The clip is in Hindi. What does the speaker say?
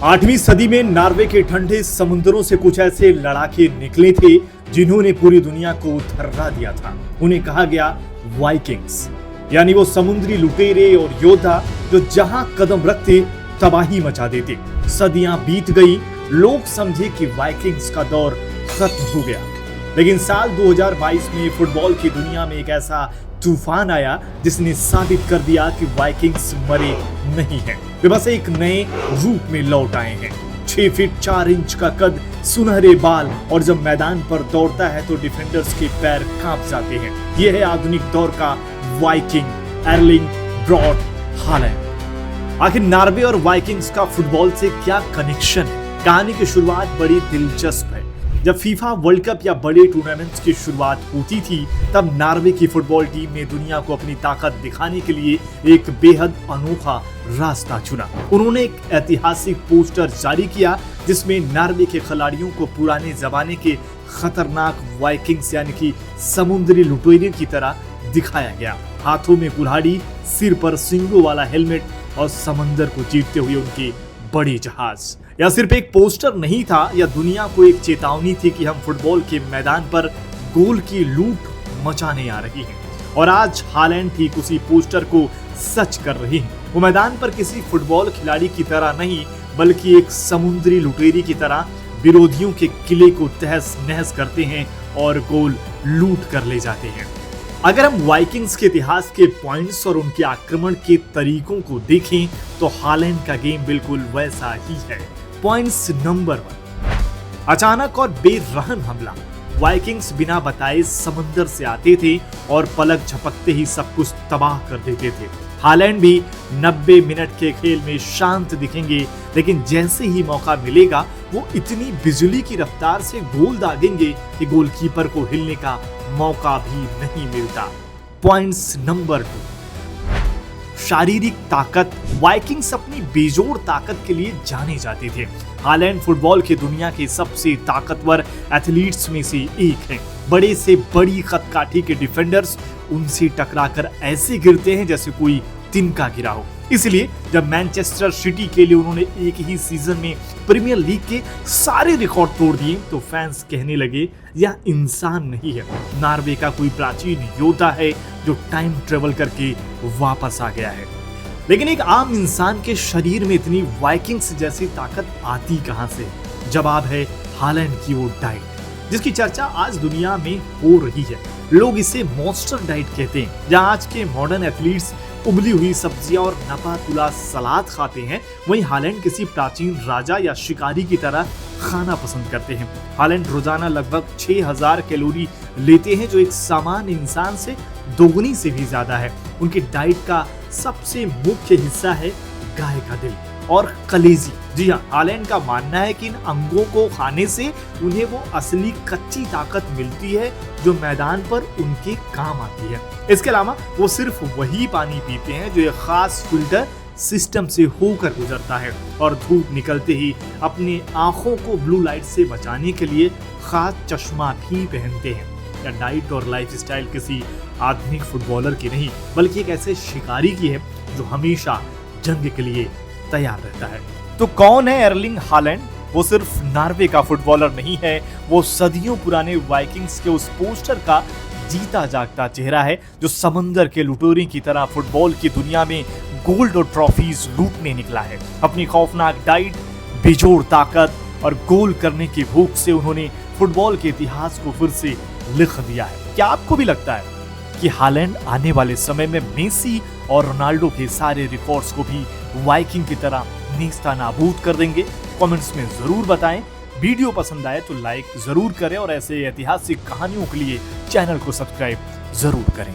8वीं सदी में नॉर्वे के ठंडे समुद्रों से कुछ ऐसे लड़ाके निकले थे जिन्होंने पूरी दुनिया को थर्रा दिया था। उन्हें कहा गया वाइकिंग्स, यानी वो समुद्री लुटेरे और योद्धा जो जहां कदम रखते तबाही मचा देते। सदियां बीत गई, लोग समझे कि वाइकिंग्स का दौर खत्म हो गया, लेकिन साल 2022 में फुटबॉल की दुनिया में एक ऐसा तूफान आया जिसने साबित कर दिया कि वाइकिंग्स मरे नहीं हैं। वे बस एक नए रूप में लौट आए हैं। 6 फीट 4 इंच का कद, सुनहरे बाल, और जब मैदान पर दौड़ता है तो डिफेंडर्स के पैर कांप जाते हैं। यह है आधुनिक दौर का वाइकिंग, एर्लिंग ब्रॉट हालैंड। आखिर नॉर्वे और वाइकिंग्स का फुटबॉल से क्या कनेक्शन है? कहानी की शुरुआत बड़ी दिलचस्प है। जब फीफा वर्ल्ड कप या बड़े टूर्नामेंट्स की शुरुआत होती थी, तब नॉर्वे की फुटबॉल टीम ने दुनिया को अपनी ताकत दिखाने के लिए एक बेहद अनोखा रास्ता चुना। उन्होंने एक ऐतिहासिक पोस्टर जारी किया जिसमें नॉर्वे के खिलाड़ियों को पुराने जमाने के खतरनाक वाइकिंग्स यानी कि समुद्री लुटेरों की तरह दिखाया गया। हाथों में कुल्हाड़ी, सिर पर सींगों वाला हेलमेट और समंदर को चीरते हुए उनके बड़े जहाज। यह सिर्फ एक पोस्टर नहीं था, यह दुनिया को एक चेतावनी थी कि हम फुटबॉल के मैदान पर गोल की लूट मचाने आ रही हैं। और आज हालैंड ठीक उसी पोस्टर को सच कर रही हैं। वो मैदान पर किसी फुटबॉल खिलाड़ी की तरह नहीं, बल्कि एक समुद्री लुटेरी की तरह विरोधियों के किले को तहस नहस करते हैं और गोल लूट कर ले जाते हैं। अगर हम वाइकिंग्स के इतिहास के पॉइंट्स और उनके आक्रमण के तरीकों को देखें तो हालैंड का गेम बिल्कुल वैसा ही है। पॉइंट्स नंबर 1, अचानक और बेरहम हमला। वाइकिंग्स बिना बताए समंदर से आते थे और पलक झपकते ही सब कुछ तबाह कर देते थे। हालैंड भी 90 मिनट के खेल में शांत दिखेंगे, लेकिन जैसे ही मौका मिलेगा वो इतनी बिजली की रफ्तार से गोल दागेंगे कि गोलकीपर को हिलने का मौका भी नहीं मिलता। पॉइंट्स नंबर 2, शारीरिक ताकत। वाइकिंग्स अपनी बेजोड़ ताकत के लिए जाने जाते थे। हालैंड फुटबॉल की दुनिया के सबसे ताकतवर एथलीट्स में से एक हैं। बड़े से बड़ी खतकाठी के डिफेंडर्स उनसे टकराकर ऐसे गिरते हैं जैसे कोई तिनका गिरा हो। इसलिए जब मैनचेस्टर सिटी के लिए उन्होंने एक ही सीजन में प्रीमियर लीग के सारे रिकॉर्ड तोड़ दिए तो फैंस कहने लगे यह इंसान नहीं है, नॉर्वे का कोई प्राचीन योद्धा है जो टाइम ट्रेवल करके वापस आ गया है। लेकिन एक आम इंसान के शरीर में इतनी वाइकिंग्स जैसी ताकत आती कहां से? जवाब है हालैंड की वो डाइट, जिसकी चर्चा आज दुनिया में हो रही है। लोग इसे मॉन्स्टर डाइट कहते हैं। जहां आज के मॉडर्न एथलीट्स उबली हुई सब्जियां और नपा तुला सलाद खाते हैं, वहीं हालैंड किसी प्राचीन राजा या शिकारी की तरह खाना पसंद करते हैं। हालैंड रोजाना लगभग 6000 कैलोरी लेते हैं, जो एक सामान्य इंसान से दोगुनी से भी ज्यादा है। उनकी डाइट का सबसे मुख्य हिस्सा है गाय का दिल और कलेजी। जी हाँ, हालैंड का मानना है कि इन अंगों को खाने से उन्हें वो असली कच्ची ताकत मिलती है जो मैदान पर उनके काम आती है। इसके अलावा वो सिर्फ वही पानी पीते हैं जो एक खास फिल्टर सिस्टम से होकर गुजरता है, और धूप निकलते ही अपनी आंखों को ब्लू लाइट से बचाने के लिए खास चश्मा भी पहनते हैं। यह डाइट और लाइफस्टाइल किसी आधुनिक फुटबॉलर की नहीं, बल्कि एक ऐसे शिकारी की है जो हमेशा जंग के लिए तैयार रहता है। तो कौन है एर्लिंग हालैंड? वो सिर्फ नॉर्वे का फुटबॉलर नहीं है, वो सदियों पुराने वाइकिंग्स के उस पोस्टर का जीता जागता चेहरा है जो समंदर के लुटेरे की तरह फुटबॉल की दुनिया में गोल्ड और ट्रॉफीज लूटने निकला है। अपनी खौफनाक डाइट, बेजोड़ ताकत और गोल करने की भूख से उन्होंने फुटबॉल के इतिहास को फिर से लिख दिया है। क्या आपको भी लगता है कि हालैंड आने वाले समय में मेसी और रोनाल्डो के सारे रिकॉर्ड्स को भी वाइकिंग की तरह नेस्तनाबूद कर देंगे? कमेंट्स में जरूर बताएं। वीडियो पसंद आए तो लाइक जरूर करें और ऐसे ऐतिहासिक कहानियों के लिए चैनल को सब्सक्राइब जरूर करें।